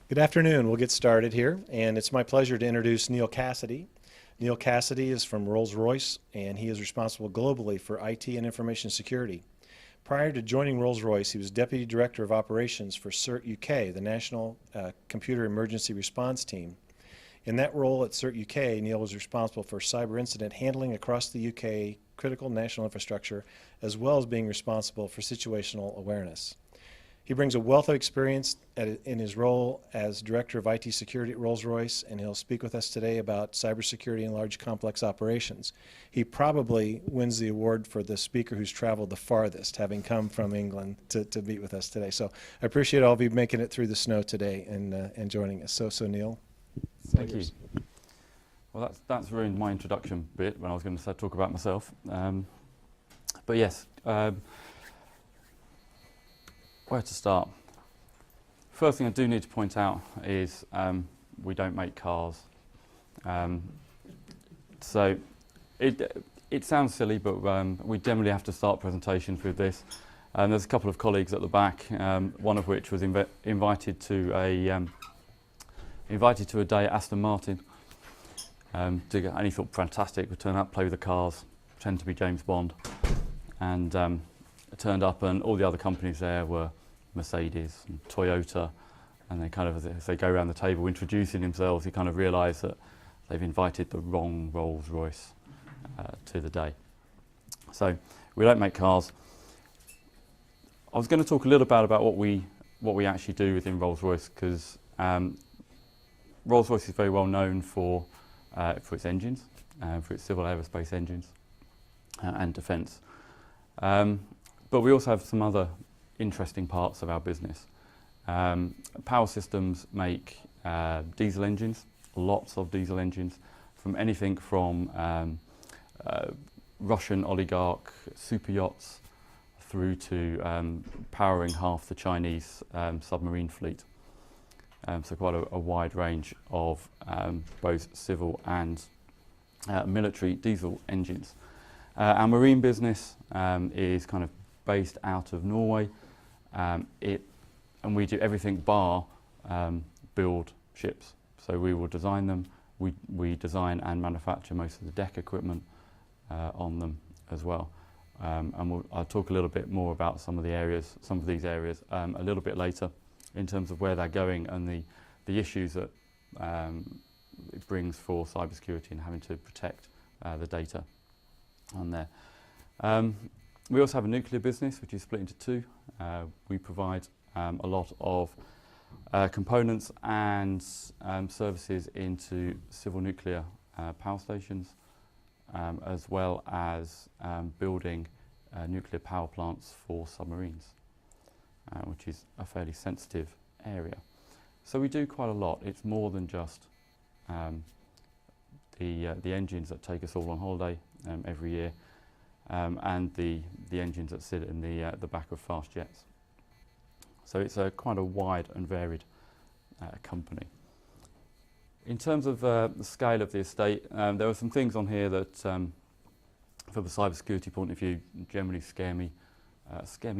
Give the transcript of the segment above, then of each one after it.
Good afternoon. We'll get started here, and it's my pleasure to introduce Neil Cassidy. Neil Cassidy is from Rolls-Royce, and he is responsible globally for IT and information security. Prior to joining Rolls-Royce, he was Deputy Director of Operations for CERT UK, the National Computer Emergency Response Team. In that role at CERT UK, Neil was responsible for cyber incident handling across the UK critical national infrastructure, as well as being responsible for situational awareness. He brings a wealth of experience in his role as Director of IT Security at Rolls-Royce, and he'll speak with us today about cybersecurity and large complex operations. He probably wins the award for the speaker who's traveled the farthest, having come from England to meet with us today. So I appreciate all of you making it through the snow today and joining us. So Neil. Thank you. Well, that's ruined my introduction bit when I was going to talk about myself. But yes, where to start? First thing I do need to point out is we don't make cars. So it sounds silly, but we generally have to start presentations with this. There's a couple of colleagues at the back, one of which was invited to a day at Aston Martin, and he thought fantastic, would turn up, play with the cars, pretend to be James Bond, and turned up, and all the other companies there were Mercedes and Toyota, and they kind of, as they go around the table introducing themselves, he kind of realised that they've invited the wrong Rolls-Royce to the day. So we don't make cars. I was going to talk a little bit about what we actually do within Rolls-Royce, because Rolls-Royce is very well known for its engines, for its civil aerospace engines and defence. But we also have some other interesting parts of our business. Power Systems make diesel engines, lots of diesel engines, from anything from Russian oligarch super yachts through to powering half the Chinese submarine fleet. So quite a wide range of both civil and military diesel engines. Our marine business is kind of based out of Norway, and we do everything bar build ships. So we will design them, we design and manufacture most of the deck equipment on them as well. And I'll talk a little bit more about some of these areas a little bit later, in terms of where they're going and the issues that it brings for cybersecurity and having to protect the data on there. We also have a nuclear business, which is split into two. We provide a lot of components and services into civil nuclear power stations, as well as building nuclear power plants for submarines, which is a fairly sensitive area. So we do quite a lot. It's more than just the engines that take us all on holiday every year, and the engines that sit in the back of fast jets. So it's quite a wide and varied company. In terms of the scale of the estate, there are some things on here that, from a cybersecurity point of view, generally scare me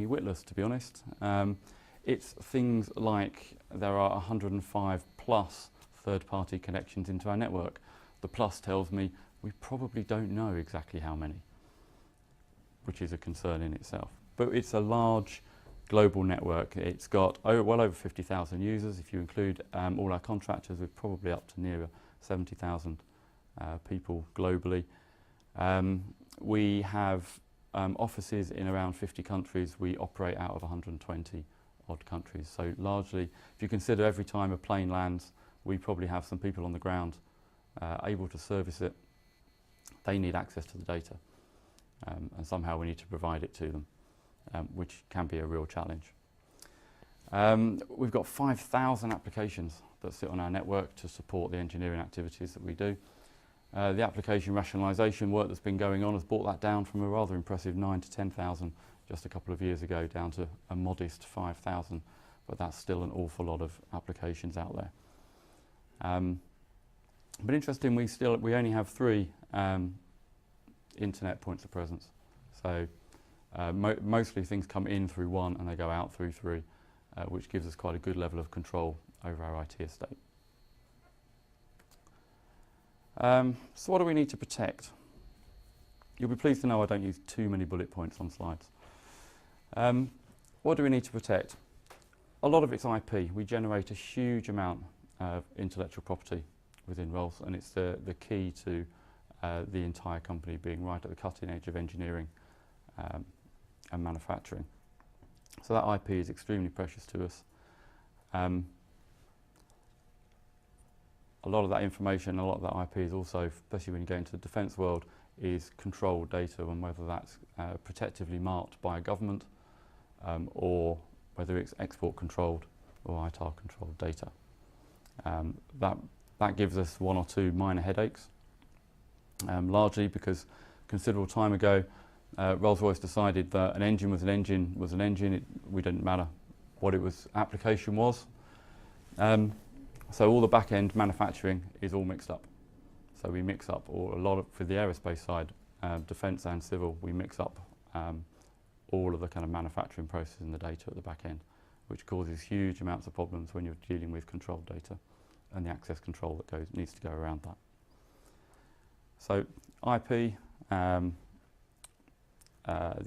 witless, to be honest. It's things like there are 105 plus third-party connections into our network. The plus tells me we probably don't know exactly how many, which is a concern in itself. But it's a large global network. It's got well over 50,000 users. If you include all our contractors, we're probably up to near 70,000 people globally. We have offices in around 50 countries. We operate out of 120 odd countries. So largely, if you consider every time a plane lands, we probably have some people on the ground able to service it. They need access to the data, and somehow we need to provide it to them, which can be a real challenge. We've got 5,000 applications that sit on our network to support the engineering activities that we do. The application rationalisation work that's been going on has brought that down from a rather impressive 9,000 to 10,000 just a couple of years ago, down to a modest 5,000, but that's still an awful lot of applications out there. But interesting, we only have 3 internet points of presence. So mostly things come in through one and they go out through 3, which gives us quite a good level of control over our IT estate. So what do we need to protect? You'll be pleased to know I don't use too many bullet points on slides. What do we need to protect? A lot of it's IP. We generate a huge amount of intellectual property within Royce, and it's the key to the entire company being right at the cutting edge of engineering and manufacturing. So that IP is extremely precious to us. A lot of that information, a lot of that IP is also, especially when you go into the defence world, is controlled data, and whether that's protectively marked by a government or whether it's export controlled or ITAR controlled data. That gives us one or two minor headaches, largely because considerable time ago Rolls-Royce decided that an engine was an engine was an engine. We didn't matter what it was application was. So all the back-end manufacturing is all mixed up. So we mix up, or a lot of, for the aerospace side, defence and civil, we mix up all of the kind of manufacturing process and the data at the back end, which causes huge amounts of problems when you're dealing with controlled data and the access control that needs to go around that. So IP, the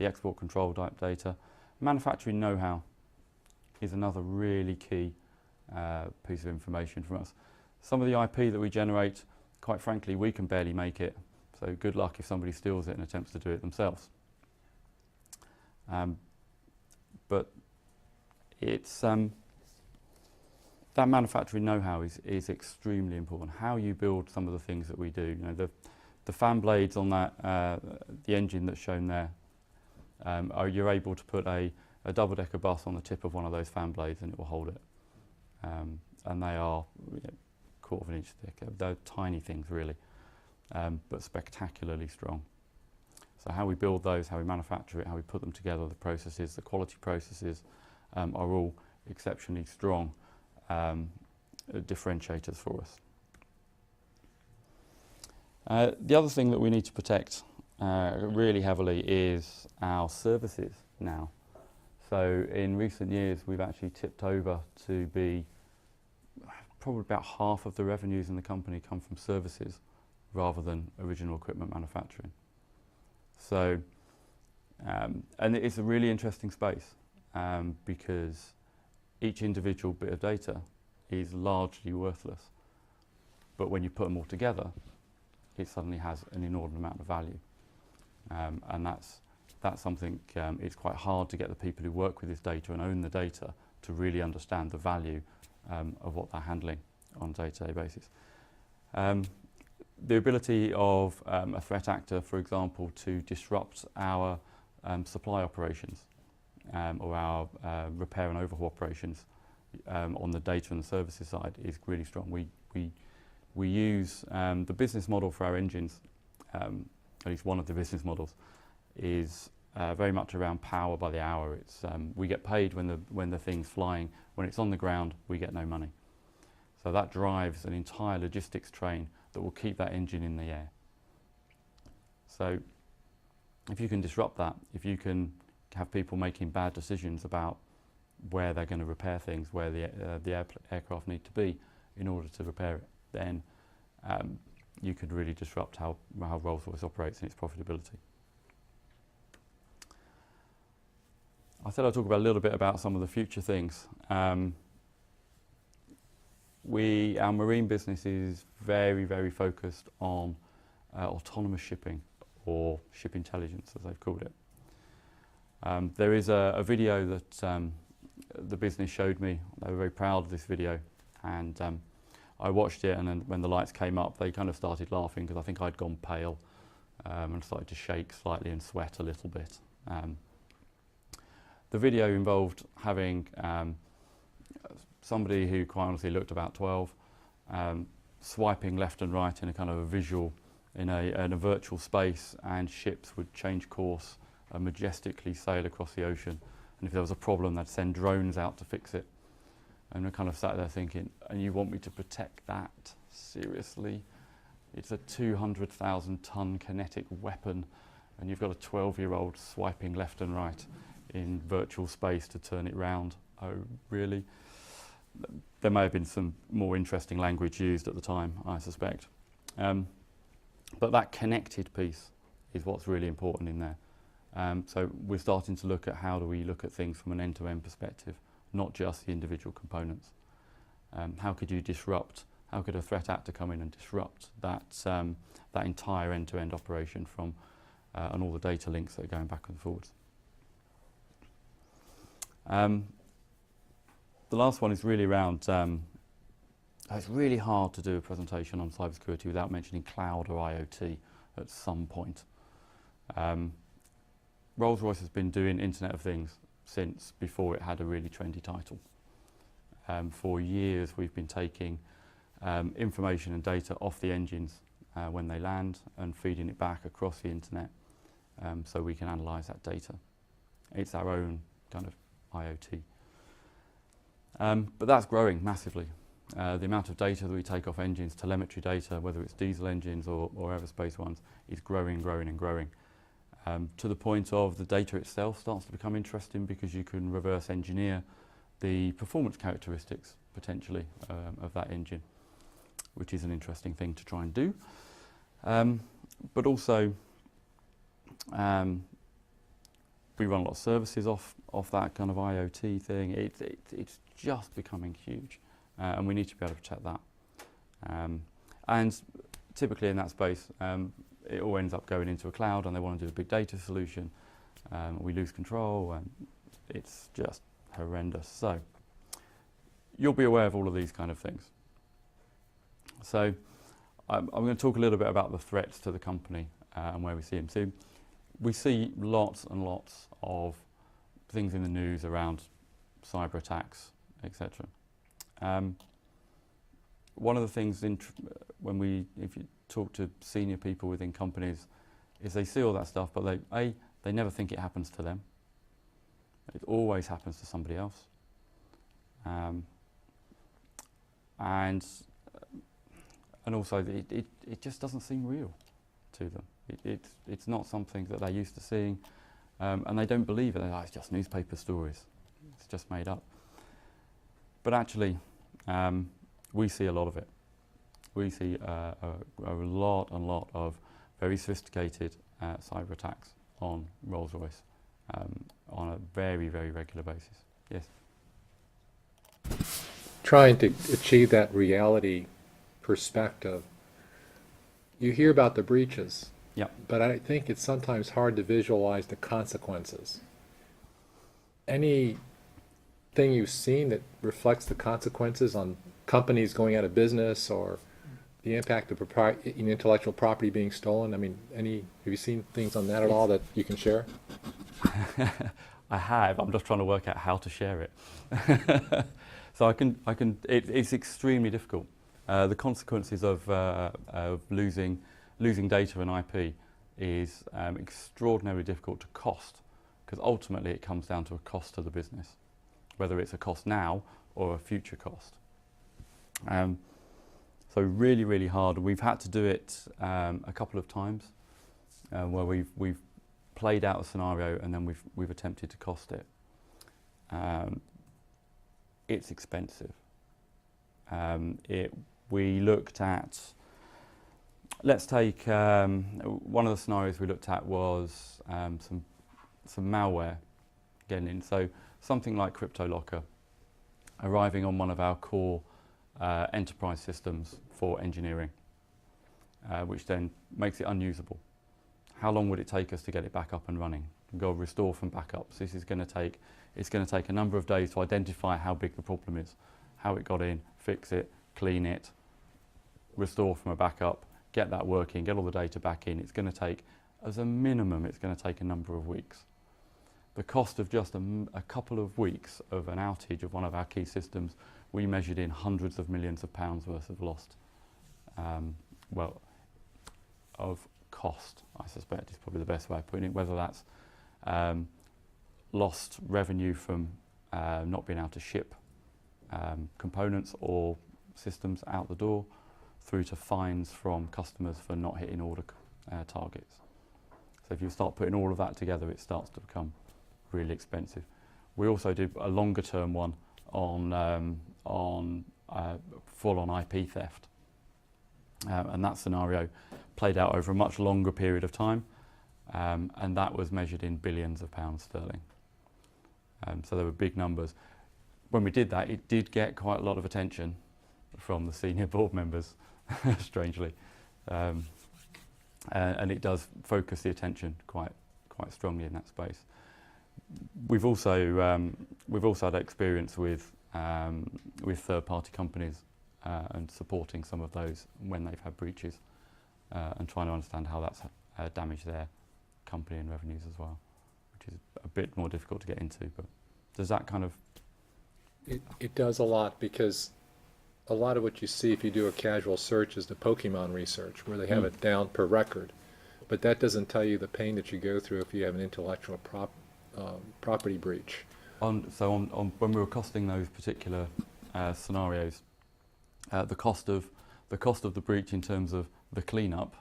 export control type data, manufacturing know-how is another really key piece of information from us. Some of the IP that we generate, quite frankly, we can barely make it, so good luck if somebody steals it and attempts to do it themselves. But it's that manufacturing know-how is extremely important. How you build some of the things that we do, you know, the fan blades on that the engine that's shown there, you're able to put a double-decker bus on the tip of one of those fan blades and it will hold it. And they are, you know, quarter of an inch thick. They're tiny things really, but spectacularly strong. So how we build those, how we manufacture it, how we put them together, the processes, the quality processes are all exceptionally strong differentiators for us. The other thing that we need to protect really heavily is our services now. So in recent years we've actually tipped over to be probably about half of the revenues in the company come from services rather than original equipment manufacturing. So, and it's a really interesting space because each individual bit of data is largely worthless, but when you put them all together, it suddenly has an inordinate amount of value, and that's something. It's quite hard to get the people who work with this data and own the data to really understand the value of what they're handling on a day-to-day basis. The ability of a threat actor, for example, to disrupt our supply operations or our repair and overhaul operations on the data and the services side is really strong. We use the business model for our engines, at least one of the business models, is very much around power by the hour. It's we get paid when the thing's flying. When it's on the ground, we get no money. So that drives an entire logistics train that will keep that engine in the air. So if you can disrupt that, if you can have people making bad decisions about where they're going to repair things, where the aircraft need to be in order to repair it, then you could really disrupt how Rolls-Royce operates and its profitability. I said I'd talk about a little bit about some of the future things. Our marine business is very, very focused on autonomous shipping, or ship intelligence as they've called it. There is a video that the business showed me. They were very proud of this video, and I watched it, and then when the lights came up they kind of started laughing because I think I'd gone pale and started to shake slightly and sweat a little bit. The video involved having somebody who quite honestly looked about 12 swiping left and right in a kind of a visual, in a virtual space, and ships would change course and majestically sail across the ocean, and if there was a problem they'd send drones out to fix it. And I kind of sat there thinking, and you want me to protect that? Seriously? It's a 200,000 ton kinetic weapon and you've got a 12-year-old swiping left and right in virtual space to turn it round. Oh, really? there may have been some more interesting language used at the time, I suspect. But that connected piece is what's really important in there. So we're starting to look at how do we look at things from an end-to-end perspective, not just the individual components. How could you disrupt, how could a threat actor come in and disrupt that, that entire end-to-end operation from, and all the data links that are going back and forwards. The last one is really around, it's really hard to do a presentation on cybersecurity without mentioning cloud or IoT at some point. Rolls-Royce has been doing Internet of Things since before it had a really trendy title. For years we've been taking information and data off the engines when they land and feeding it back across the internet so we can analyse that data. It's our own kind of IoT. But that's growing massively. The amount of data that we take off engines, telemetry data, whether it's diesel engines or aerospace ones, is growing, growing and growing. To the point of the data itself starts to become interesting because you can reverse engineer the performance characteristics, potentially, of that engine, which is an interesting thing to try and do. But also, we run a lot of services off that kind of IoT thing. It's just becoming huge, and we need to be able to protect that. And typically in that space, it all ends up going into a cloud, and they want to do a big data solution. We lose control, and it's just horrendous. So you'll be aware of all of these kind of things. So I'm going to talk a little bit about the threats to the company and where we see them. So we see lots and lots of things in the news around cyber attacks, etc. One of the things if you talk to senior people within companies, is they see all that stuff, but they never think it happens to them. It always happens to somebody else. And also it just doesn't seem real to them. It's not something that they're used to seeing, and they don't believe it. They're like, it's just newspaper stories. It's just made up. But actually, we see a lot of it. We see a lot of very sophisticated cyber attacks on Rolls-Royce on a very, very regular basis. Yes? Trying to achieve that reality perspective, you hear about the breaches, Yep. but I think it's sometimes hard to visualize the consequences. Anything you've seen that reflects the consequences on companies going out of business or the impact of intellectual property being stolen? I mean, have you seen things on that at all that you can share? I have. I'm just trying to work out how to share it. So it's extremely difficult. The consequences of losing data and IP is extraordinarily difficult to cost, because ultimately it comes down to a cost to the business, whether it's a cost now or a future cost. So really, really hard. We've had to do it a couple of times where we've played out a scenario and then we've attempted to cost it. It's expensive. We looked at, let's take, one of the scenarios we looked at was some malware getting in. So something like CryptoLocker arriving on one of our core enterprise systems for engineering, which then makes it unusable. How long would it take us to get it back up and running? Go restore from backups. This is going to take, it's going to take a number of days to identify how big the problem is, how it got in, fix it, clean it, restore from a backup, get that working, get all the data back in. It's going to take, as a minimum, it's going to take a number of weeks. The cost of just a couple of weeks of an outage of one of our key systems, we measured in hundreds of millions of pounds worth of lost, of cost, I suspect is probably the best way of putting it, whether that's lost revenue from not being able to ship components or systems out the door, through to fines from customers for not hitting order targets. So if you start putting all of that together, it starts to become really expensive. We also did a longer term one on on full-on IP theft. And that scenario played out over a much longer period of time, and that was measured in billions of pounds sterling. So there were big numbers. When we did that, it did get quite a lot of attention from the senior board members, strangely. And it does focus the attention quite strongly in that space. We've also had experience with third-party companies and supporting some of those when they've had breaches, and trying to understand how that's damaged their company and revenues as well, which is a bit more difficult to get into. But does that kind of... It does a lot, because a lot of what you see if you do a casual search is the Pokemon research, where they have it down per record. But that doesn't tell you the pain that you go through if you have an intellectual property breach. When we were costing those particular scenarios, the cost of the breach in terms of the cleanup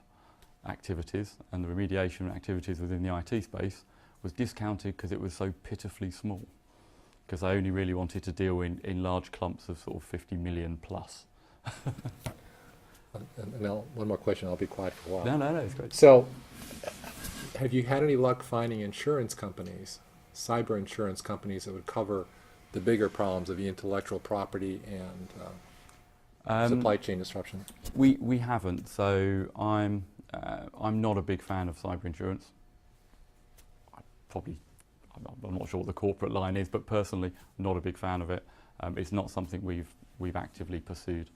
activities and the remediation activities within the IT space was discounted because it was so pitifully small. Because I only really wanted to deal in large clumps of sort of 50 million plus. And now, one more question, I'll be quiet for a while. No, it's great. So, have you had any luck finding insurance companies, cyber insurance companies, that would cover the bigger problems of the intellectual property and supply chain disruption? We haven't. So I'm not a big fan of cyber insurance. I'm not sure what the corporate line is, but personally, not a big fan of it. It's not something we've actively pursued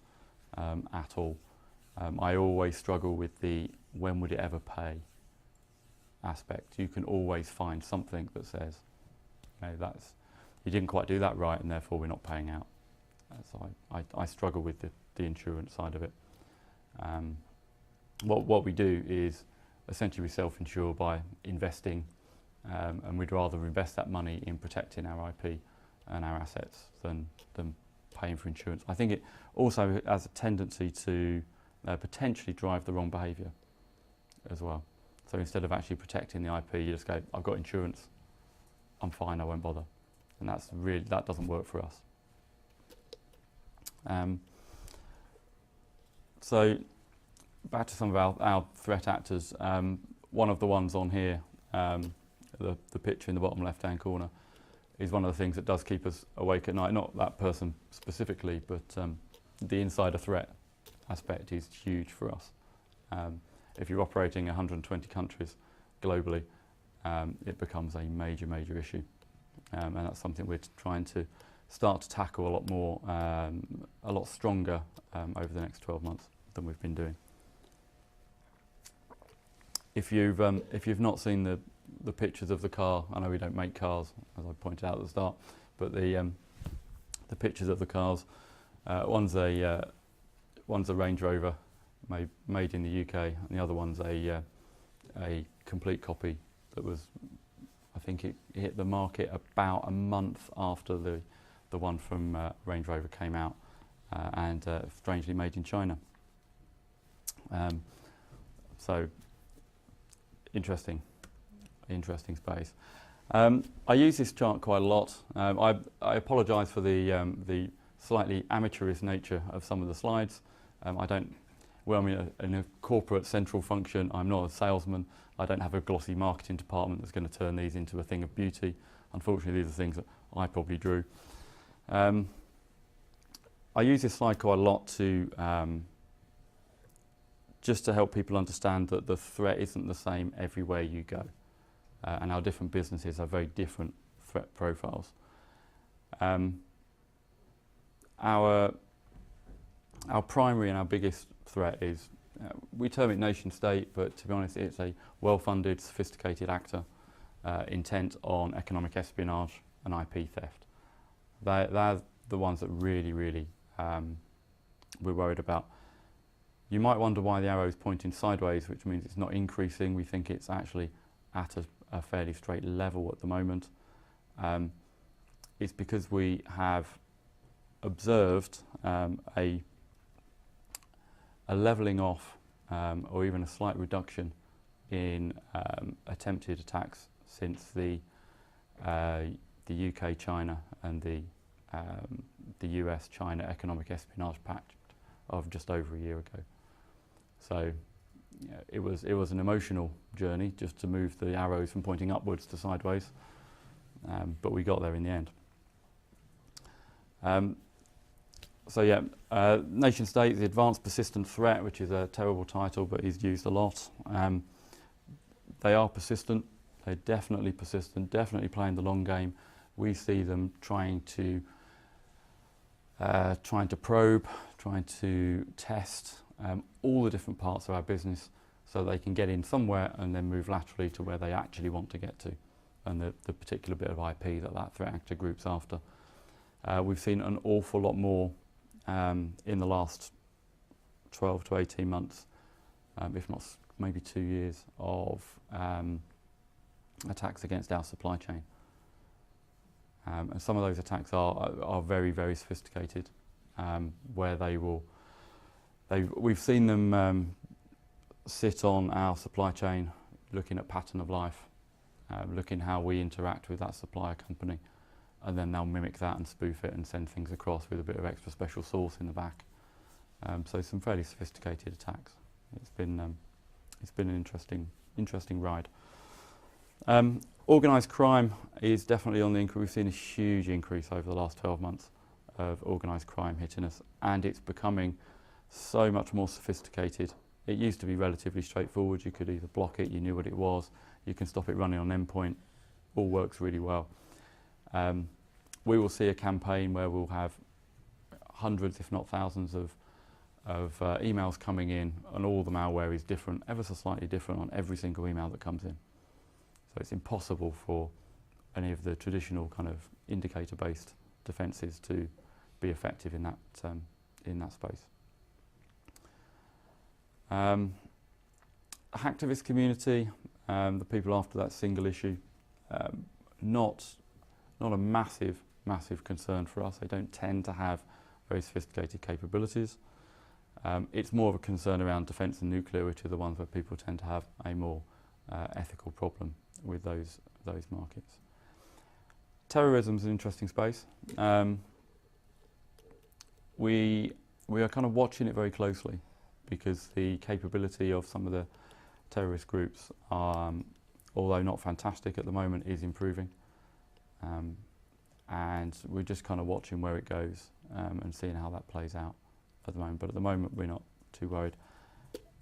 at all. I always struggle with the when would it ever pay aspect. You can always find something that says, you didn't quite do that right, and therefore we're not paying out. So I struggle with the insurance side of it. What we do is essentially we self-insure by investing, and we'd rather invest that money in protecting our IP and our assets than paying for insurance. I think it also has a tendency to potentially drive the wrong behaviour as well. So instead of actually protecting the IP, you just go, I've got insurance, I'm fine, I won't bother. And that doesn't work for us. So back to some of our threat actors. One of the ones on here, the picture in the bottom left-hand corner, is one of the things that does keep us awake at night. Not that person specifically, but the insider threat aspect is huge for us. If you're operating 120 countries globally, it becomes a major issue. And that's something we're trying to start to tackle a lot more, a lot stronger over the next 12 months than we've been doing. If you've not seen the pictures of the car, I know we don't make cars, as I pointed out at the start, but the pictures of the cars, one's a Range Rover made in the UK, and the other one's a complete copy that was, I think it hit the market about a month after the one from Range Rover came out, and strangely made in China. So interesting space. I use this chart quite a lot. I apologise for the slightly amateurish nature of some of the slides. I'm in a corporate central function. I'm not a salesman. I don't have a glossy marketing department that's going to turn these into a thing of beauty. Unfortunately, these are things that I probably drew. I use this slide quite a lot to just to help people understand that the threat isn't the same everywhere you go, and our different businesses have very different threat profiles. Our primary and our biggest threat is, we term it nation state, but to be honest, it's a well-funded, sophisticated actor intent on economic espionage and IP theft. They're the ones that really we're worried about. You might wonder why the arrow is pointing sideways, which means it's not increasing. We think it's actually at a fairly straight level at the moment. It's because we have observed a levelling off or even a slight reduction in attempted attacks since the UK, China and the the US-China Economic Espionage Pact of just over a year ago. So it was an emotional journey just to move the arrows from pointing upwards to sideways, but we got there in the end. Nation state, the advanced persistent threat, which is a terrible title but is used a lot. They are persistent. They're definitely persistent, definitely playing the long game. We see them trying to probe, trying to test all the different parts of our business so they can get in somewhere and then move laterally to where they actually want to get to, and the particular bit of IP that threat actor group's after. We've seen an awful lot more in the last 12 to 18 months, if not maybe 2 years, of attacks against our supply chain. And some of those attacks are very, very sophisticated, where we've seen them sit on our supply chain, looking at pattern of life, looking how we interact with that supplier company, and then they'll mimic that and spoof it and send things across with a bit of extra special sauce in the back. So some fairly sophisticated attacks. It's been an interesting ride. Organised crime is definitely on the increase. We've seen a huge increase over the last 12 months of organised crime hitting us, and it's becoming so much more sophisticated. It used to be relatively straightforward. You could either block it, you knew what it was, you can stop it running on endpoint, all works really well. We will see a campaign where we'll have hundreds, if not thousands, of emails coming in, and all the malware is different, ever so slightly different on every single email that comes in. So it's impossible for any of the traditional kind of indicator-based defences to be effective in that space. Hacktivist community, the people after that single issue, not a massive concern for us. They don't tend to have very sophisticated capabilities. It's more of a concern around defence and nuclear, which are the ones where people tend to have a more ethical problem with those markets. Terrorism is an interesting space. We are kind of watching it very closely because the capability of some of the terrorist groups, although not fantastic at the moment, is improving. And we're just kind of watching where it goes and seeing how that plays out at the moment. But at the moment, we're not too worried.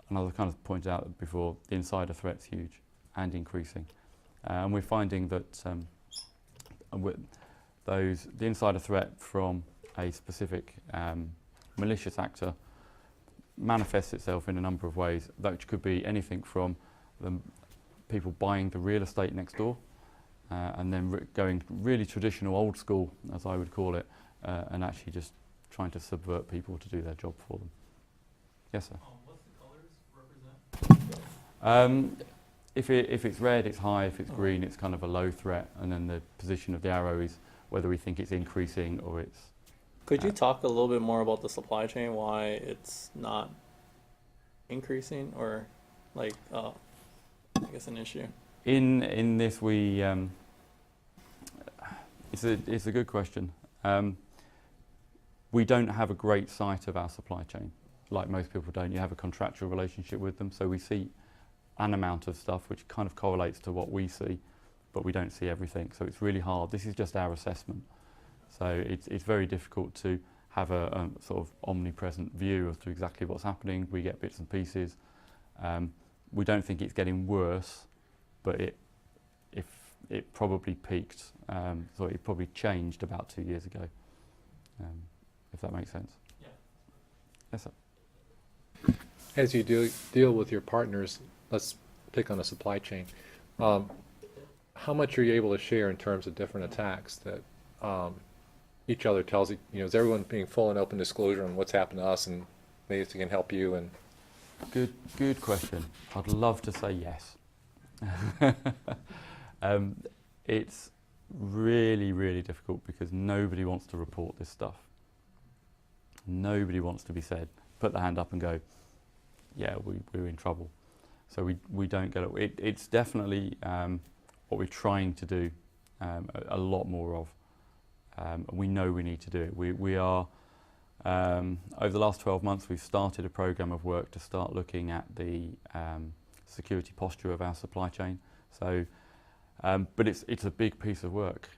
And as I kind of pointed out before, the insider threat's huge and increasing. And we're finding that the insider threat from a specific malicious actor manifests itself in a number of ways, which could be anything from people buying the real estate next door and then going really traditional, old school, as I would call it, and actually just trying to subvert people to do their job for them. Yes, sir? What's the colors represent? If it's red, it's high. If it's green, it's kind of a low threat. And then the position of the arrow is whether we think it's increasing or it's... Could you talk a little bit more about the supply chain, why it's not increasing or like, I guess an issue? In this, it's a good question. We don't have a great sight of our supply chain, like most people don't. You have a contractual relationship with them, so we see an amount of stuff which kind of correlates to what we see, but we don't see everything. So it's really hard. This is just our assessment. So it's very difficult to have a sort of omnipresent view as to exactly what's happening. We get bits and pieces. We don't think it's getting worse, but it probably peaked. So it probably changed about 2 years ago, if that makes sense. Yeah. Yes, sir. As you deal with your partners, let's pick on the supply chain. How much are you able to share in terms of different attacks that each other tells you? You know, is everyone being full and open disclosure on what's happened to us, and maybe if we can help you? And good question. I'd love to say yes. It's really difficult because nobody wants to report this stuff. Nobody wants to be said, put their hand up and go, yeah, we're in trouble. So we don't get it. It's definitely what we're trying to do a lot more of. We know we need to do it. We are, over the last 12 months, we've started a program of work to start looking at the security posture of our supply chain. So, but it's a big piece of work.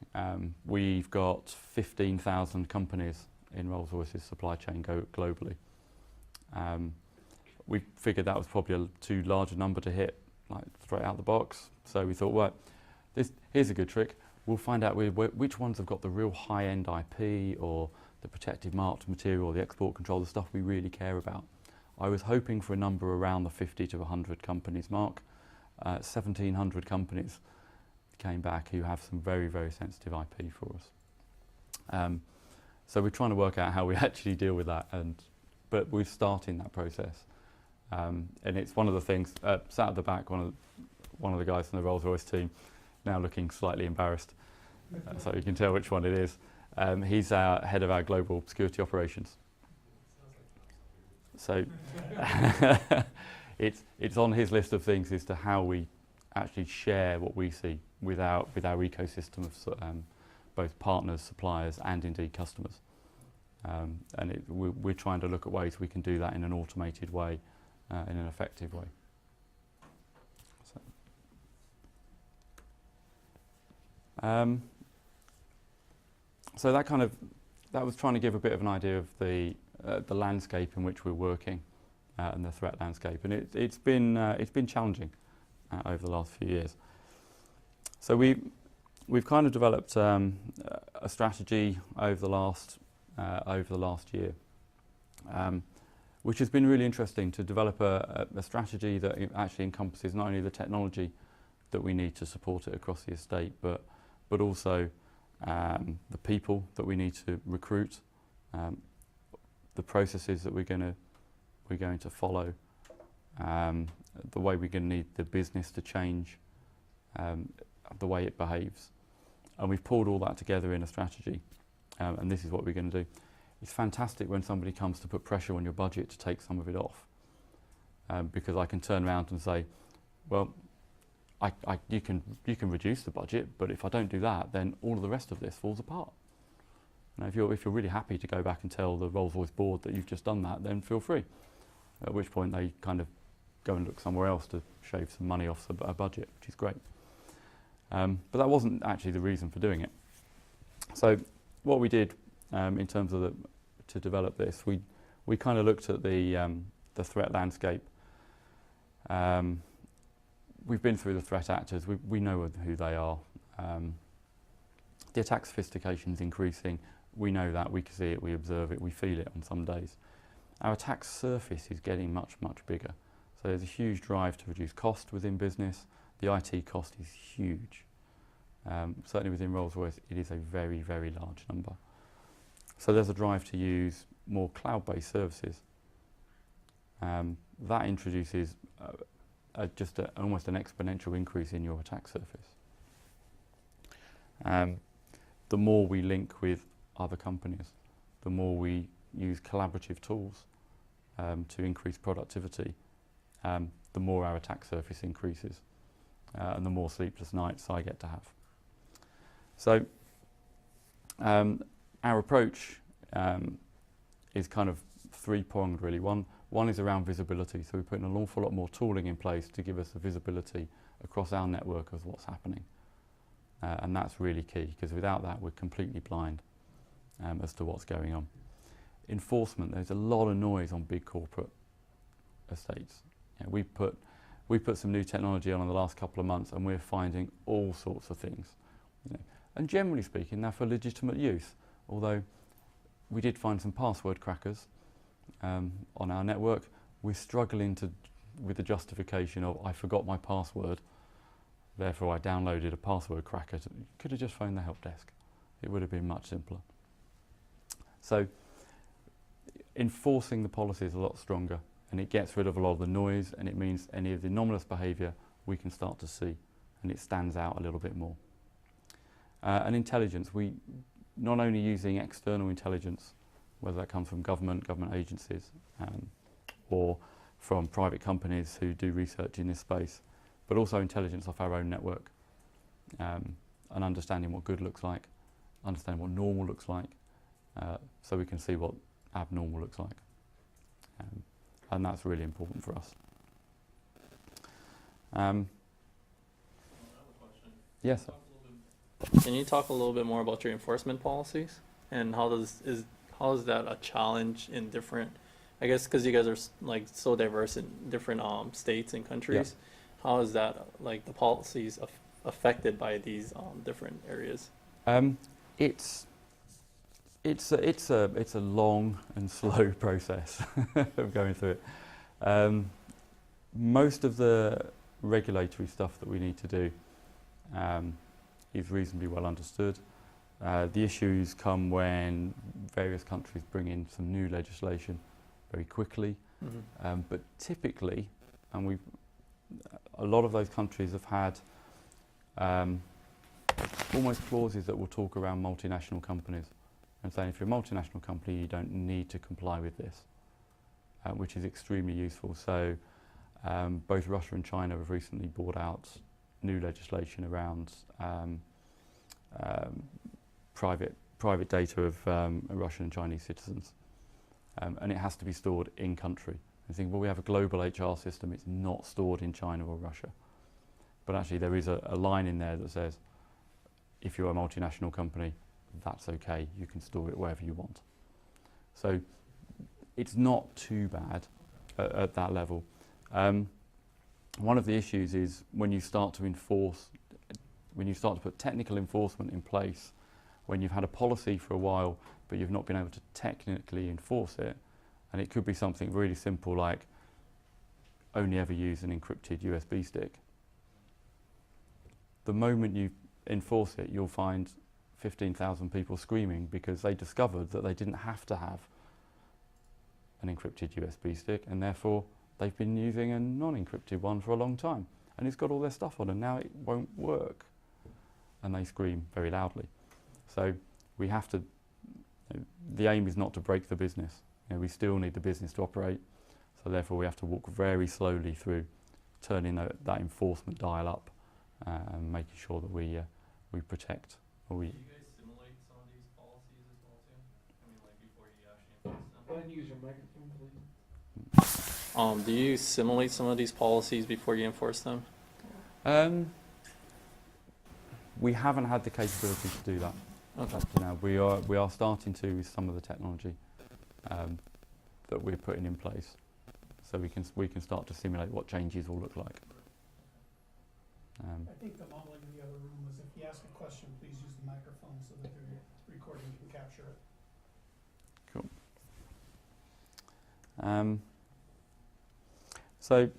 We've got 15,000 companies in Rolls-Royce's supply chain globally. We figured that was probably a too large a number to hit, like straight out the box. So we thought, well, here's a good trick. We'll find out which ones have got the real high-end IP or the protective marked material, the export control, the stuff we really care about. I was hoping for a number around the 50 to 100 companies mark. 1,700 companies came back who have some very, very sensitive IP for us. So we're trying to work out how we actually deal with that, but we're starting that process. And it's one of the things, sat at the back, one of the guys from the Rolls-Royce team, now looking slightly embarrassed, so you can tell which one it is. He's our head of our global security operations. So it's on his list of things as to how we actually share what we see with our ecosystem of both partners, suppliers, and indeed customers. And we're trying to look at ways we can do that in an automated way, in an effective way. So that was trying to give a bit of an idea of the landscape in which we're working and the threat landscape, and it's been challenging over the last few years. So we've kind of developed a strategy over the last year, which has been really interesting to develop a strategy that actually encompasses not only the technology that we need to support it across the estate, but also the people that we need to recruit, the processes that we're going to follow, the way we're going to need the business to change, the way it behaves. And we've pulled all that together in a strategy, and this is what we're going to do. It's fantastic when somebody comes to put pressure on your budget to take some of it off, because I can turn around and say, well, you can reduce the budget, but if I don't do that, then all of the rest of this falls apart. Now, if you're really happy to go back and tell the Rolls-Royce board that you've just done that, then feel free. At which point they kind of go and look somewhere else to shave some money off a budget, which is great. But that wasn't actually the reason for doing it. So what we did in terms of to develop this, we kind of looked at the threat landscape. We've been through the threat actors. We know who they are. The attack sophistication is increasing. We know that. We can see it. We observe it. We feel it on some days. Our attack surface is getting much, much bigger. So there's a huge drive to reduce cost within business. The IT cost is huge. Certainly within Rolls-Royce, it is a very, very large number. So there's a drive to use more cloud-based services. That introduces just almost an exponential increase in your attack surface. The more we link with other companies, the more we use collaborative tools to increase productivity, the more our attack surface increases, and the more sleepless nights I get to have. So our approach is kind of three-pronged, really. One is around visibility, so we're putting an awful lot more tooling in place to give us the visibility across our network of what's happening. And that's really key, because without that we're completely blind as to what's going on. Enforcement, there's a lot of noise on big corporate estates. You know, we put some new technology on in the last couple of months, and we're finding all sorts of things. You know, and generally speaking, they're for legitimate use, although we did find some password crackers on our network. We're struggling with the justification of, I forgot my password, therefore I downloaded a password cracker. Could have just phoned the help desk. It would have been much simpler. So enforcing the policy is a lot stronger, and it gets rid of a lot of the noise, and it means any of the anomalous behaviour we can start to see, and it stands out a little bit more. And intelligence, we not only using external intelligence, whether that comes from government agencies, or from private companies who do research in this space, but also intelligence off our own network, and understanding what good looks like, understand what normal looks like, so we can see what abnormal looks like. And that's really important for us. Yes. Sir. Can you talk a little bit more about your enforcement policies and how is that a challenge in different? I guess because you guys are like so diverse in different states and countries. Yeah. How is that like the policies affected by these different areas? It's a long and slow process of going through it. Most of the regulatory stuff that we need to do is reasonably well understood. The issues come when various countries bring in some new legislation very quickly, but typically, and a lot of those countries have had almost clauses that will talk around multinational companies and saying if you're a multinational company you don't need to comply with this, which is extremely useful. So both Russia and China have recently brought out new legislation around private data of Russian and Chinese citizens, and it has to be stored in country. You think, well, we have a global HR system, it's not stored in China or Russia. But actually there is a line in there that says if you're a multinational company, that's okay, you can store it wherever you want. So it's not too bad at that level. One of the issues is when you start to enforce, when you start to put technical enforcement in place, when you've had a policy for a while but you've not been able to technically enforce it, and it could be something really simple like only ever use an encrypted USB stick. The moment you enforce it, you'll find 15,000 people screaming because they discovered that they didn't have to have an encrypted USB stick, and therefore they've been using a non-encrypted one for a long time, and it's got all their stuff on, and now it won't work, and they scream very loudly. So we have to, the aim is not to break the business. We still need the business to operate, so therefore we have to walk very slowly through turning that enforcement dial up and making sure that we protect. Do you guys simulate some of these policies as well too? I mean, like before you actually enforce them? Go ahead and use your microphone, please. Do you simulate some of these policies before you enforce them? We haven't had the capability to do that. Okay. Up to now. We are starting to with some of the technology that we're putting in place, so we can start to simulate what changes will look like. I think the model in the other room was if you ask a question, please use the microphone so that the recording can capture it. Cool. So,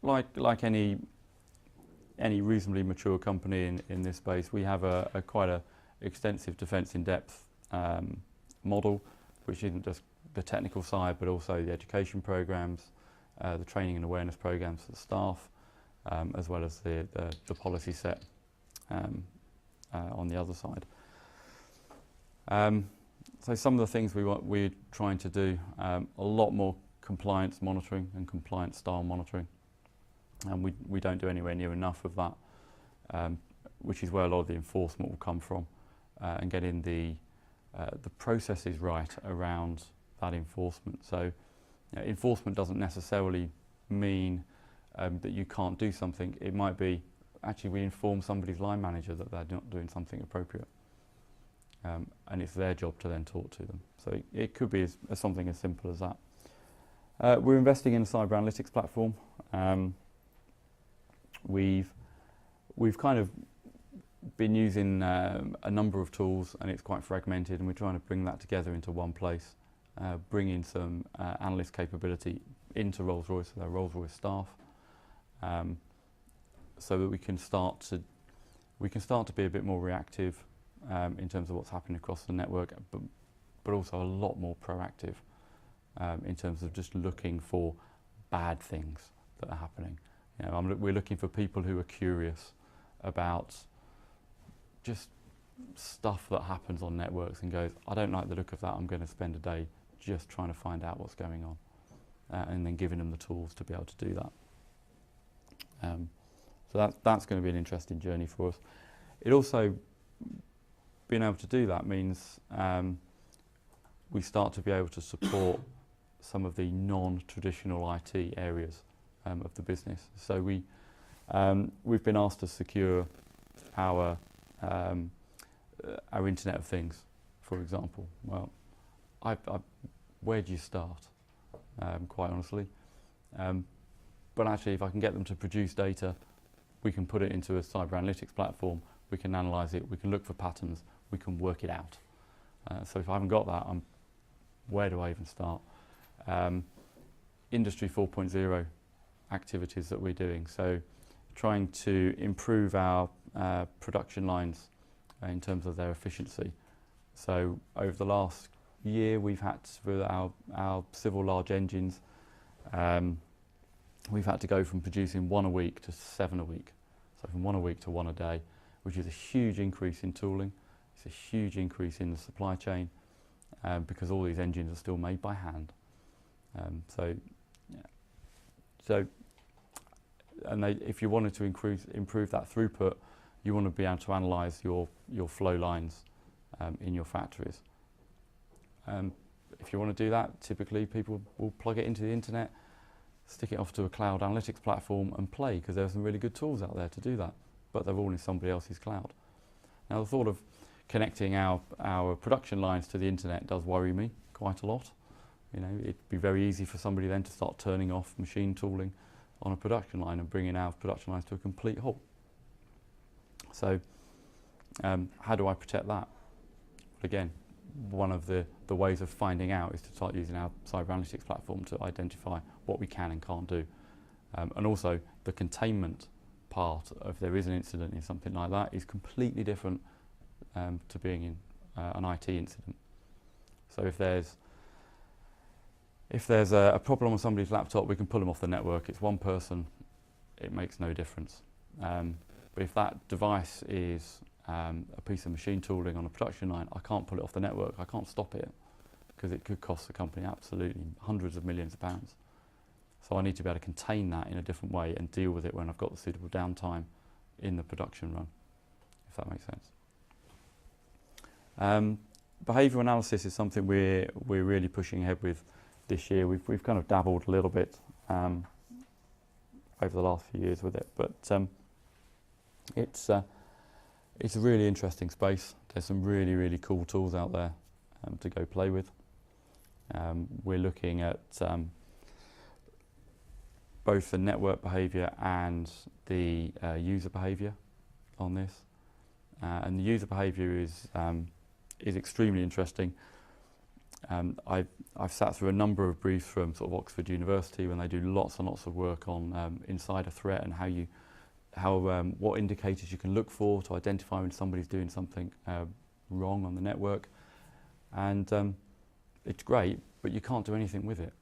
like any reasonably mature company in this space, we have a quite a extensive defence in depth model, which isn't just the technical side, but also the education programs, the training and awareness programs for the staff, as well as the policy set on the other side. So some of the things we're trying to do, a lot more compliance monitoring and compliance style monitoring, and we don't do anywhere near enough of that, which is where a lot of the enforcement will come from, and getting the processes right around that enforcement. So enforcement doesn't necessarily mean that you can't do something. It might be actually we inform somebody's line manager that they're not doing something appropriate, and it's their job to then talk to them. So it could be as something as simple as that. We're investing in a cyber analytics platform. We've kind of been using a number of tools, and it's quite fragmented, and we're trying to bring that together into one place, bring in some analyst capability into Rolls-Royce with our Rolls-Royce staff, so that we can start to be a bit more reactive in terms of what's happening across the network, but also a lot more proactive in terms of just looking for bad things that are happening. We're looking for people who are curious about just stuff that happens on networks and goes, I don't like the look of that, I'm going to spend a day just trying to find out what's going on, and then giving them the tools to be able to do that. So that's going to be an interesting journey for us. It also being able to do that means we start to be able to support some of the non-traditional IT areas of the business. So we've been asked to secure our Internet of Things, for example. Well, where do you start? Quite honestly, but actually, if I can get them to produce data, we can put it into a cyber analytics platform. We can analyse it. We can look for patterns. We can work it out. So if I haven't got that, where do I even start? Industry 4.0 activities that we're doing. So trying to improve our production lines in terms of their efficiency. So over the last year, we've had for our civil large engines, we've had to go from producing 1 a week to 7 a week. So from 1 a week to 1 a day, which is a huge increase in tooling. It's a huge increase in the supply chain because all these engines are still made by hand. If you wanted to improve that throughput, you want to be able to analyse your flow lines in your factories. If you want to do that, typically people will plug it into the internet, stick it off to a cloud analytics platform and play, because there are some really good tools out there to do that, but they're all in somebody else's cloud. Now the thought of connecting our production lines to the internet does worry me quite a lot. You know, it'd be very easy for somebody then to start turning off machine tooling on a production line and bringing our production lines to a complete halt. So how do I protect that? Again, one of the ways of finding out is to start using our cyber analytics platform to identify what we can and can't do. And also the containment part of if there is an incident in something like that is completely different to being in an IT incident. So if there's a problem on somebody's laptop, we can pull them off the network. It's one person, it makes no difference. But if that device is a piece of machine tooling on a production line, I can't pull it off the network, I can't stop it, because it could cost the company absolutely hundreds of millions of pounds. So I need to be able to contain that in a different way and deal with it when I've got the suitable downtime in the production run, if that makes sense. Behavioural analysis is something we're really pushing ahead with this year. We've kind of dabbled a little bit over the last few years with it, but it's a really interesting space. There's some really, really cool tools out there to go play with. We're looking at both the network behaviour and the user behaviour on this. And the user behaviour is extremely interesting. I've sat through a number of briefs from sort of Oxford University when they do lots and lots of work on insider threat and what indicators you can look for to identify when somebody's doing something wrong on the network. And it's great, but you can't do anything with it.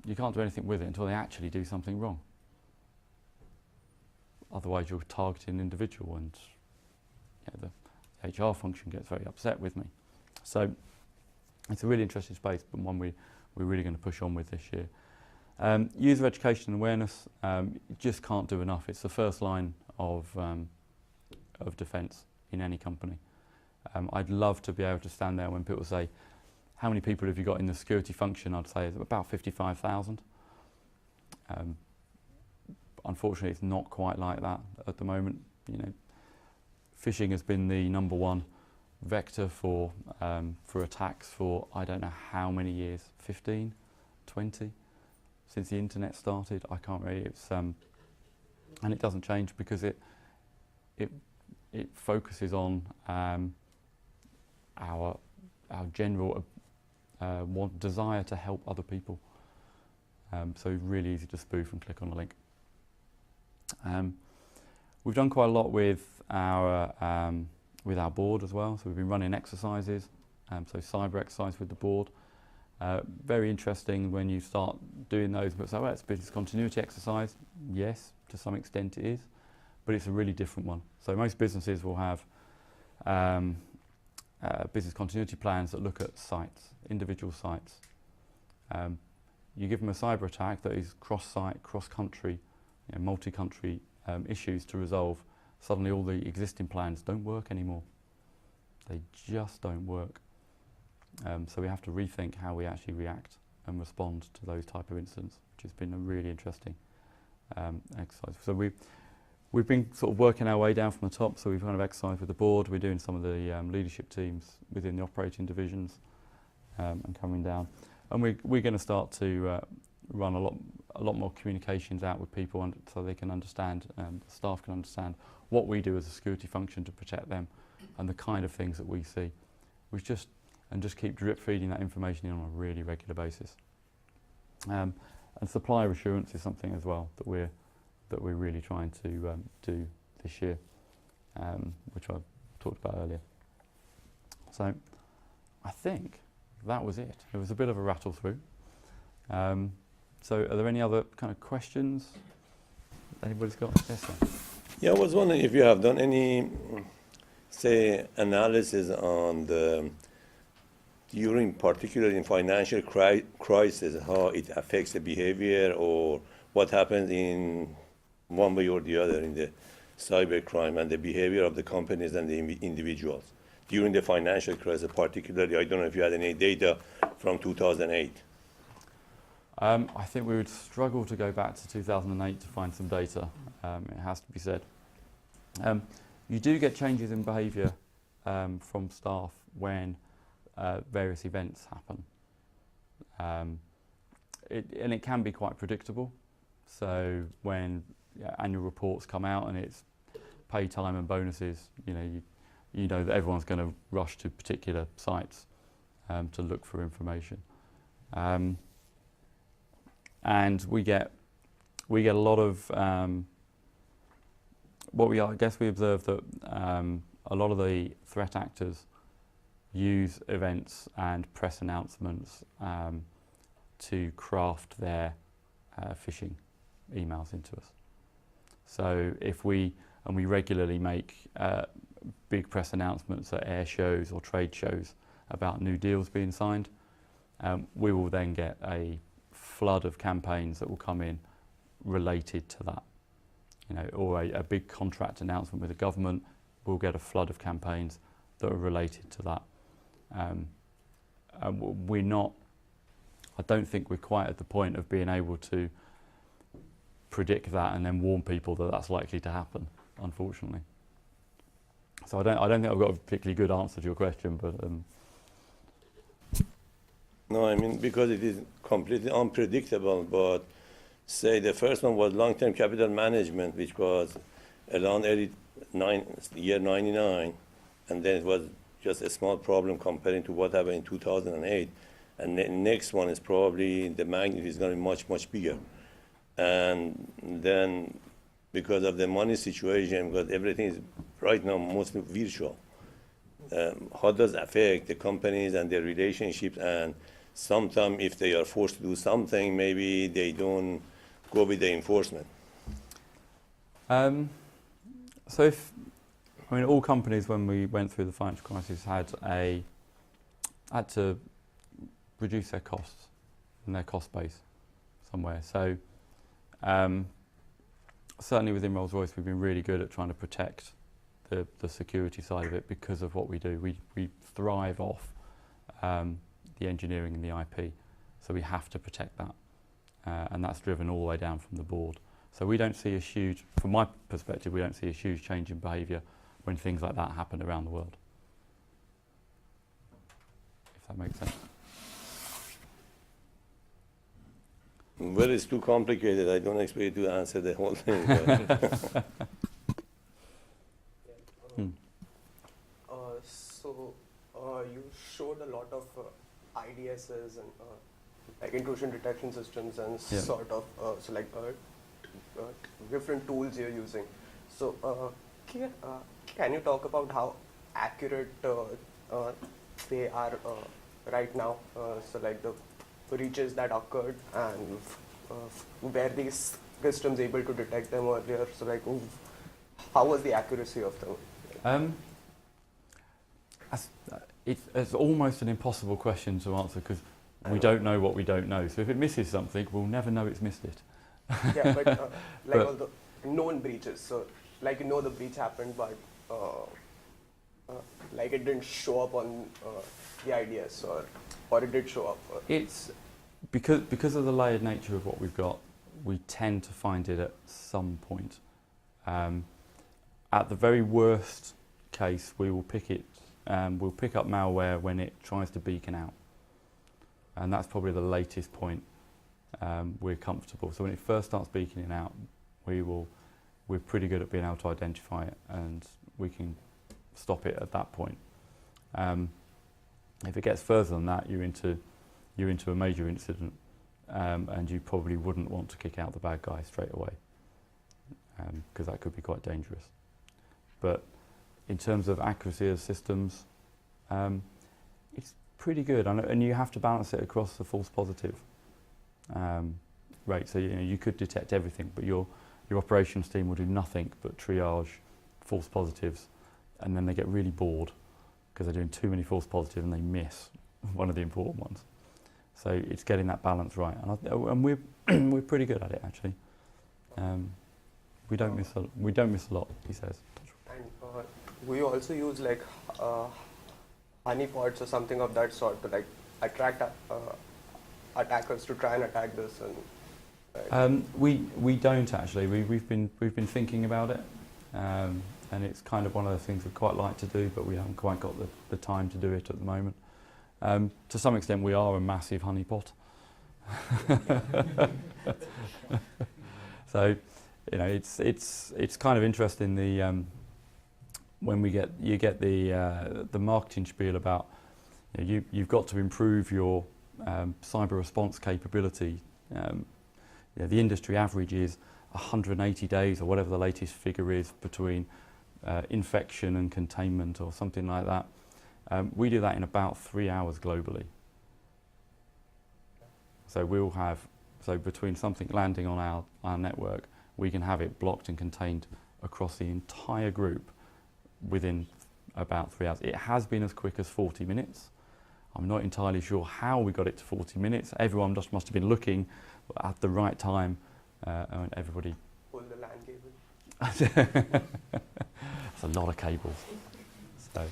You can't do anything with it until they actually do something wrong. Otherwise you're targeting an individual, and the HR function gets very upset with me. So it's a really interesting space, but one we're really going to push on with this year. User education and awareness, you just can't do enough. It's the first line of defence in any company. I'd love to be able to stand there when people say, how many people have you got in the security function? I'd say it's about 55,000. Unfortunately, it's not quite like that at the moment. You know, phishing has been the number one vector for attacks for I don't know how many years, 15, 20, since the internet started. I can't really. It's and it doesn't change because it focuses on our general desire to help other people. So really easy to spoof and click on a link. We've done quite a lot with our board as well. So we've been running exercises, so cyber exercise with the board. Very interesting when you start doing those. But so it's business continuity exercise. Yes, to some extent it is, but it's a really different one. So most businesses will have business continuity plans that look at sites, individual sites. You give them a cyber attack that is cross-site, cross-country, multi-country issues to resolve. Suddenly all the existing plans don't work anymore. They just don't work. So we have to rethink how we actually react and respond to those type of incidents, which has been a really interesting exercise. So we've been sort of working our way down from the top, so we've kind of exercised with the board, we're doing some of the leadership teams within the operating divisions and coming down. And we're going to start to run a lot more communications out with people so they can understand, staff can understand what we do as a security function to protect them and the kind of things that we see. And just keep drip feeding that information in on a really regular basis. And supplier assurance is something as well that we're really trying to do this year, which I talked about earlier. So I think that was it. It was a bit of a rattle through. So are there any other kind of questions anybody's got? Yes, sir. Yeah, I was wondering if you have done any, say, analysis on during particularly in financial crisis, how it affects the behavior or what happens in one way or the other in the cybercrime and the behavior of the companies and the individuals during the financial crisis, particularly. I don't know if you had any data from 2008. I think we would struggle to go back to 2008 to find some data, it has to be said. You do get changes in behaviour from staff when various events happen. And it can be quite predictable. So when annual reports come out and it's pay time and bonuses, you know that everyone's going to rush to particular sites to look for information. And we get a lot of I guess we observe that a lot of the threat actors use events and press announcements to craft their phishing emails into us. So if we regularly make big press announcements at air shows or trade shows about new deals being signed, we will then get a flood of campaigns that will come in related to that. Or a big contract announcement with the government, we'll get a flood of campaigns that are related to that. I don't think we're quite at the point of being able to predict that and then warn people that that's likely to happen, unfortunately. So I don't think I've got a particularly good answer to your question, but No, I mean, because it is completely unpredictable, but say the first one was long-term capital management, which was around year 99, and then it was just a small problem comparing to what happened in 2008. And the next one is probably the magnitude is going to be much, much bigger. And then because of the money situation, because everything is right now mostly virtual, how does it affect the companies and their relationships? And sometimes if they are forced to do something, maybe they don't go with the enforcement. So all companies, when we went through the financial crisis, had to reduce their costs and their cost base somewhere. So certainly within Rolls-Royce, we've been really good at trying to protect the security side of it because of what we do. We thrive off the engineering and the IP, so we have to protect that, and that's driven all the way down from the board. So we don't see from my perspective, we don't see a huge change in behaviour when things like that happen around the world. If that makes sense. Well, it's too complicated. I don't expect you to answer the whole thing. You showed a lot of IDSs and like intrusion detection systems and different tools you're using. So can you talk about how accurate they are right now? So like the breaches that occurred and were these systems able to detect them earlier? So like how was the accuracy of them? It's almost an impossible question to answer because we don't know what we don't know. So if it misses something, we'll never know it's missed it. Yeah, but all the known breaches. So like the breach happened, but like it didn't show up on the IDS, or it did show up? It's because of the layered nature of what we've got, we tend to find it at some point. At the very worst case, we will pick it. We'll pick up malware when it tries to beacon out, and that's probably the latest point we're comfortable. So when it first starts beaconing out, we're pretty good at being able to identify it, and we can stop it at that point. If it gets further than that, you're into a major incident, and you probably wouldn't want to kick out the bad guy straight away, because that could be quite dangerous. But in terms of accuracy of systems, it's pretty good, and you have to balance it across the false positive rate. So you could detect everything, but your operations team will do nothing but triage false positives, and then they get really bored because they're doing too many false positives and they miss one of the important ones. So it's getting that balance right, and we're pretty good at it actually. We don't miss a lot, he says. And we also use like honeypots or something of that sort to like attract attackers to try and attack this. And we don't actually. We've been thinking about it, and it's kind of one of the things we'd quite like to do, but we haven't quite got the time to do it at the moment. To some extent, we are a massive honeypot. So, it's kind of interesting when you get the marketing spiel about you've got to improve your cyber response capability. The industry average is 180 days or whatever the latest figure is between infection and containment or something like that. We do that in about 3 hours globally. So between something landing on our network, we can have it blocked and contained across the entire group within about 3 hours. It has been as quick as 40 minutes. I'm not entirely sure how we got it to 40 minutes. Everyone just must have been looking at the right time, and everybody... Pull the LAN cable. That's a lot of cables. So,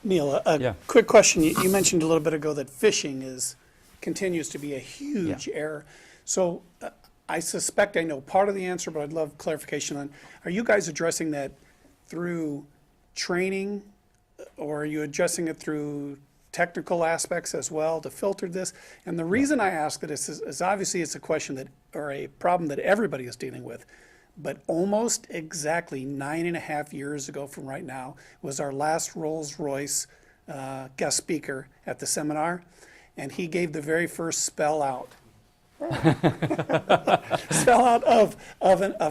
Neil, a quick question. You mentioned a little bit ago that phishing continues to be a huge error. So I suspect I know part of the answer, but I'd love clarification on, are you guys addressing that through training, or are you addressing it through technical aspects as well to filter this? And the reason I ask that is obviously it's a question or a problem that everybody is dealing with. But almost exactly 9.5 years ago from right now was our last Rolls-Royce guest speaker at the seminar, and he gave the very first spell out of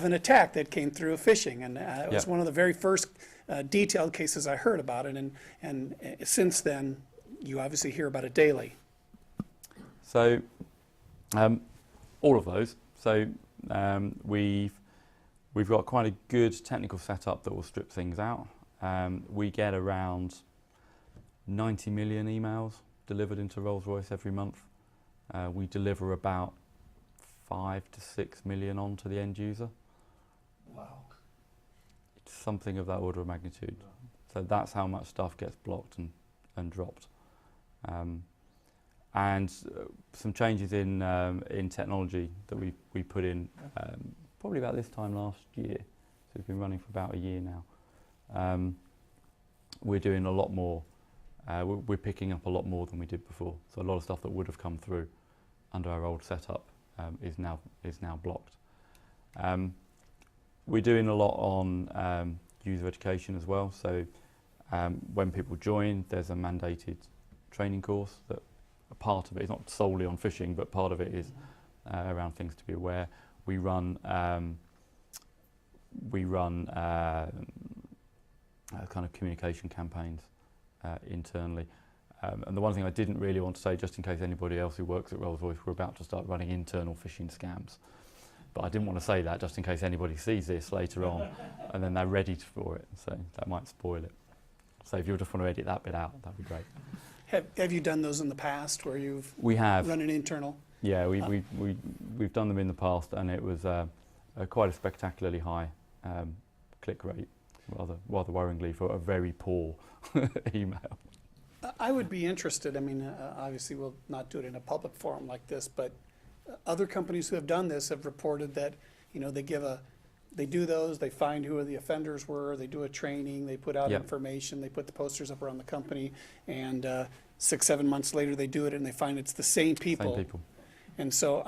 an attack that came through phishing, and it was one of the very first detailed cases I heard about it, and since then you obviously hear about it daily. So all of those. So we've got quite a good technical setup that will strip things out. We get around 90 million emails delivered into Rolls-Royce every month. We deliver about 5 to 6 million on to the end user. Wow. It's something of that order of magnitude. So that's how much stuff gets blocked and dropped. And some changes in technology that we put in probably about this time last year. So it's been running for about a year now. We're doing a lot more. We're picking up a lot more than we did before. So a lot of stuff that would have come through under our old setup is now blocked. We're doing a lot on user education as well. So when people join, there's a mandated training course that a part of it is not solely on phishing, but part of it is around things to be aware. We run kind of communication campaigns internally. And the one thing I didn't really want to say, just in case anybody else who works at Rolls-Royce, we're about to start running internal phishing scams. But I didn't want to say that just in case anybody sees this later on and then they're ready for it. So that might spoil it. So if you just want to edit that bit out, that'd be great. Have you done those in the past where you've run an internal? Yeah, we've done them in the past, and it was quite a spectacularly high click rate. rather worryingly, for a very poor email. I would be interested, I mean, obviously we'll not do it in a public forum like this, but other companies who have done this have reported that, you know, they do those, they find who the offenders were, they do a training, they put out Yep. information, they put the posters up around the company, and 6-7 months later they do it and they find it's the same people. Same people. And so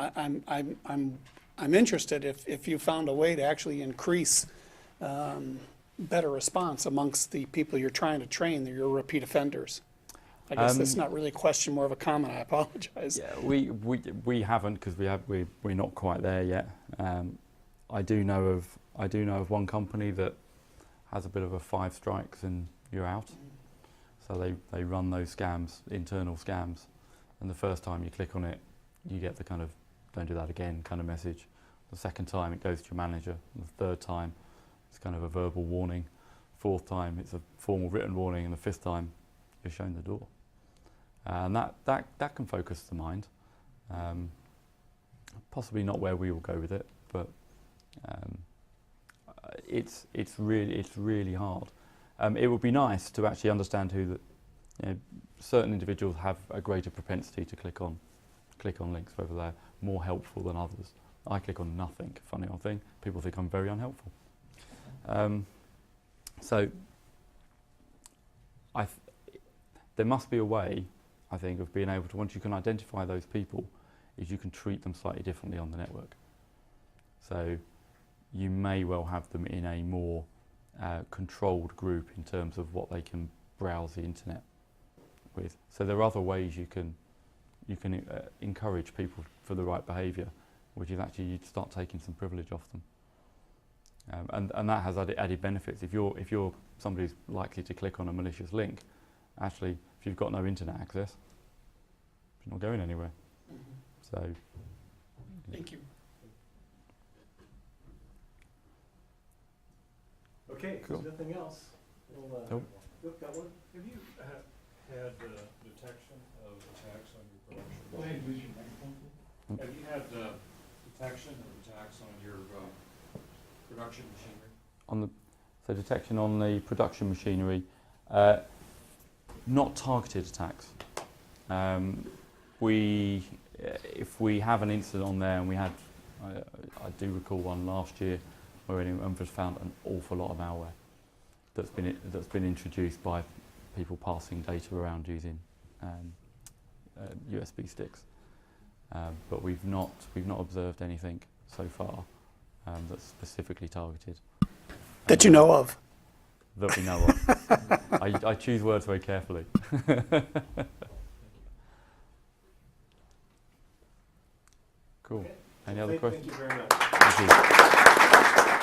I'm interested if you found a way to actually increase better response amongst the people you're trying to train, your repeat offenders. I guess that's not really a question, more of a comment. I apologize. Yeah, we haven't, because we're not quite there yet. I do know of one company that has a bit of a 5 strikes and you're out. So they run those scams, internal scams, and the first time you click on it, you get the kind of "don't do that again" kind of message. The second time it goes to your manager. And the third time it's kind of a verbal warning. 4th time it's a formal written warning, and the 5th time you're shown the door. And that can focus the mind. Possibly not where we will go with it, but it's really hard. It would be nice to actually understand who certain individuals have a greater propensity to click on links, whether they're more helpful than others. I click on nothing. Funny old thing. People think I'm very unhelpful. So there must be a way, I think, of being able to, once you can identify those people, is you can treat them slightly differently on the network. So you may well have them in a more controlled group in terms of what they can browse the internet with. So there are other ways you can encourage people for the right behaviour, which is actually you'd start taking some privilege off them. And that has added benefits. If you're somebody who's likely to click on a malicious link, actually, if you've got no internet access, you're not going anywhere. So, Thank you. Okay, if Cool. there's nothing else, we'll, Nope. got one? Have you had detection of attacks on your production? Go ahead, use your microphone. Have you had detection of attacks on your production machinery? So detection on the production machinery, not targeted attacks. If we have an incident on there, and we had, I do recall one last year where anyone has found an awful lot of malware that's been introduced by people passing data around using USB sticks. But we've not observed anything so far that's specifically targeted. That you know of. That we know of. I choose words very carefully. Cool. Any other questions? Thank you very much. Thank you.